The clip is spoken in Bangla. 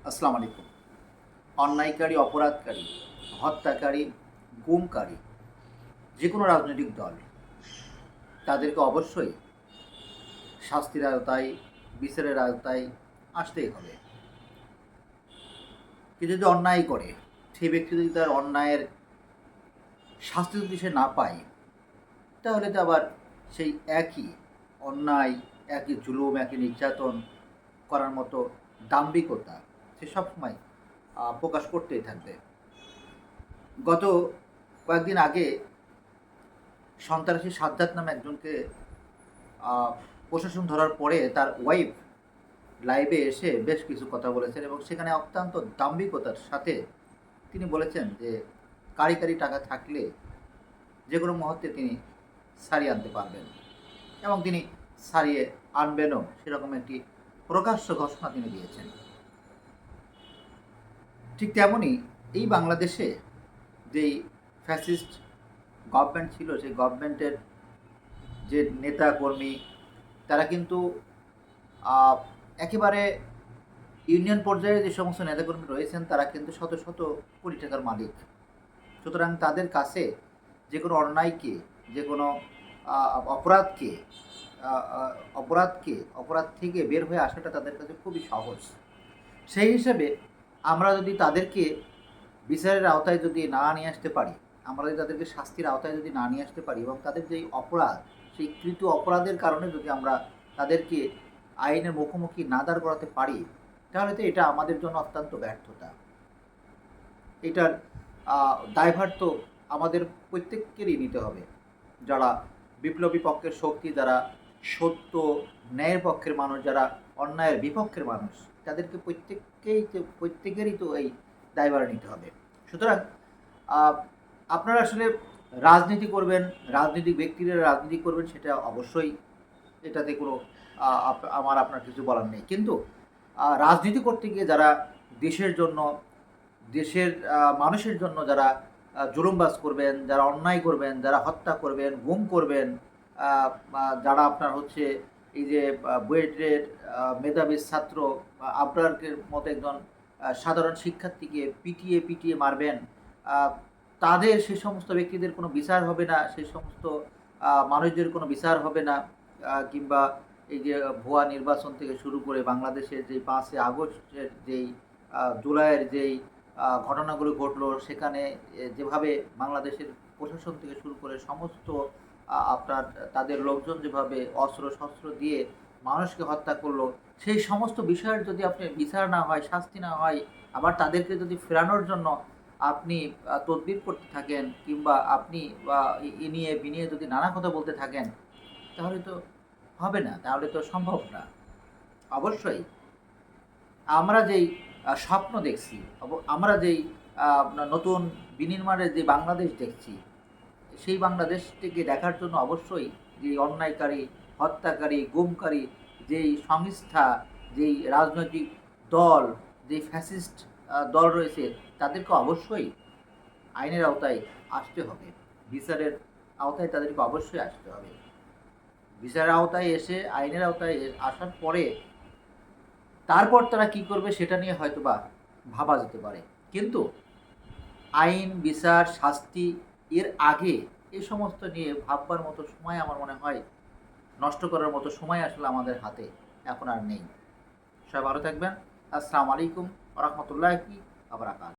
আসসালামু আলাইকুম। অন্যায়কারী, অপরাধকারী, হত্যাকারী, গুমকারী যে কোনো রাজনৈতিক দল তাদেরকে অবশ্যই শাস্তির আওতায়, বিচারের আওতায় আসতেই হবে। কেউ যদি অন্যায় করে, সেই ব্যক্তি যদি তার অন্যায়ের শাস্তি যদি সে না পায়, তাহলে তো আবার সেই একই অন্যায়, একই জুলুম, একই নির্যাতন করার মতো দাম্ভিকতা সে সবসময় প্রকাশ করতেই থাকবে। গত কয়েকদিন আগে সন্ত্রাসী সাজ্জাদ নামে একজনকে প্রশাসন ধরার পরে তার ওয়াইফ লাইভে এসে বেশ কিছু কথা বলেছেন এবং সেখানে অত্যন্ত দাম্ভিকতার সাথে তিনি বলেছেন যে কারি কারি টাকা থাকলে যে কোনো মুহূর্তে তিনি সারিয়ে আনতে পারবেন এবং তিনি সারিয়ে আনবেনও, সেরকম একটি প্রকাশ্য ঘোষণা তিনি দিয়েছেন। ঠিক তেমনই এই বাংলাদেশে যেই ফ্যাসিস্ট গভর্নমেন্ট ছিল, সেই গভর্নমেন্টের যে নেতা কর্মী তারা কিন্তু একেবারে ইউনিয়ন পর্যায়ে যে সমস্ত নেতাকর্মী রয়েছেন তারা কিন্তু শত শত কোটি টাকার মালিক। সুতরাং তাদের কাছে যে কোনো অন্যায়কে, যে কোনো অপরাধকে অপরাধ থেকে বের হয়ে আসাটা তাদের কাছে খুবই সহজ। সেই হিসেবে আমরা যদি তাদেরকে বিচারের আওতায় যদি না নিয়ে আসতে পারি, আমরা যদি তাদেরকে শাস্তির আওতায় যদি না নিয়ে আসতে পারি এবং তাদের যেই অপরাধ, সেই কৃত অপরাধের কারণে যদি আমরা তাদেরকে আইনের মুখোমুখি না দাঁড় করাতে পারি, তাহলে তো এটা আমাদের জন্য অত্যন্ত ব্যর্থতা। এটার দায়ভার তো আমাদের প্রত্যেককেরই নিতে হবে। যারা বিপ্লবী পক্ষের শক্তি, যারা সত্য ন্যায়ের পক্ষের মানুষ, যারা অন্যায়ের বিপক্ষের মানুষ, তাদেরকে প্রত্যেকেরই তো এই দায়ভার নিতে হবে। সুতরাং আপনারা আসলে রাজনীতি করবেন, রাজনৈতিক ব্যক্তিরা রাজনীতি করবেন, সেটা অবশ্যই, এটাতে কোনো আমার আপনার কিছু বলার নেই। কিন্তু রাজনীতি করতে গিয়ে যারা দেশের জন্য, দেশের মানুষের জন্য যারা জুলুমবাজ করবেন, যারা অন্যায় করবেন, যারা হত্যা করবেন, গুম করবেন, যারা আপনার হচ্ছে এই যে বুয়েটের মেধাবী ছাত্র আবরারকে মতো একজন সাধারণ শিক্ষার্থীকে পিটিয়ে পিটিয়ে মারবেন, তাদের সেই সমস্ত ব্যক্তিদের কোনো বিচার হবে না, সেই সমস্ত মানুষদের কোনো বিচার হবে না। কিংবা এই যে ভুয়া নির্বাচন থেকে শুরু করে বাংলাদেশের যে 5ই আগস্টের যেই জুলাইয়ের যেই ঘটনাগুলো ঘটলো, সেখানে যেভাবে বাংলাদেশের প্রশাসন থেকে শুরু করে সমস্ত আপনার তাদের লোকজন যেভাবে অস্ত্র শস্ত্র দিয়ে মানুষকে হত্যা করলো, সেই সমস্ত বিষয়ের যদি আপনি বিচার না হয়, শাস্তি না হয়, আবার তাদেরকে যদি ফেরানোর জন্য আপনি তদবির করতে থাকেন, কিংবা আপনি এ নিয়ে বিনিয়ে যদি নানা কথা বলতে থাকেন, তাহলে তো হবে না, তাহলে তো সম্ভব না। অবশ্যই আমরা যেই স্বপ্ন দেখছি, আমরা যেই নতুন বিনির্মাণের যে বাংলাদেশ দেখছি, সেই বাংলাদেশটিকে দেখার জন্য অবশ্যই যে অন্যায়কারী, হত্যাকারী, গুমকারী যেই সংস্থা, যেই রাজনৈতিক দল, যেই ফ্যাসিস্ট দল রয়েছে, তাদেরকে অবশ্যই আইনের আওতায় আসতে হবে, বিচারের আওতায় তাদেরকে অবশ্যই আসতে হবে। বিচারের আওতায় এসে আইনের আওতায় আসার পরে তারপর তারা কি করবে সেটা নিয়ে হয়তোবা ভাবা যেতে পারে। কিন্তু আইন, বিচার, শাস্তি এর আগে এই সমস্ত নিয়ে ভাববার মতো সময় আমার মনে হয়, নষ্ট করার মতো সময় আসলে আমাদের হাতে এখন আর নেই। সবাই ভালো থাকবেন। আসসালামু আলাইকুম ওয়া রাহমাতুল্লাহি ওয়া বারাকাতুহু।